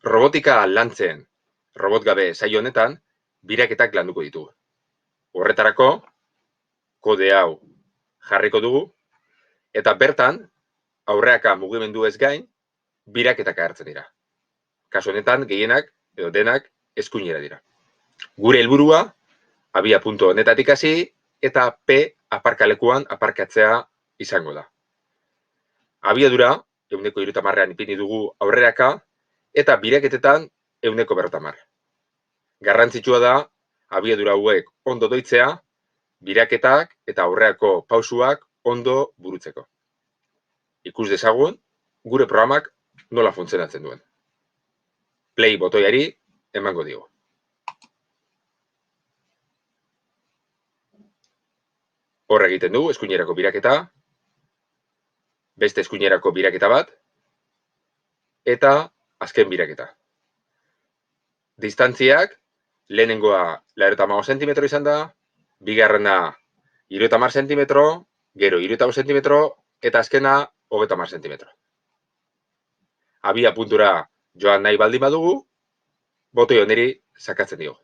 Robotika lantzen robot gabe saio honetan, biraketak landuko ditugu. Horretarako, kode hau jarriko dugu, eta bertan, aurreaka mugimendu ez gain, biraketak agertzen dira. Kasu honetan, gehienak edo denak eskuinera dira. Gure helburua, abia puntu honetatik hasi, eta P aparkalekuan aparkatzea izango da. Abiadura, 130ean ipini dugu aurreraka, eta biraketetan 150. Garrantzitsua da, abiadura hauek ondo doitzea, biraketak eta aurreako pausuak ondo burutzeko. Ikus dezagun, gure programak nola funtzionatzen duen. Play botoiari emango digu. Hor egiten du, eskuinerako biraketa, beste eskuinerako biraketa bat, eta azken biraketa. Distantziak, lehenengoa 95 zentimetro izan da, bigarrena 70 zentimetro, gero 75 zentimetro, eta azkena 30 zentimetro. Abia puntura joan nahi baldin badugu, botoi honeri sakatzen digu.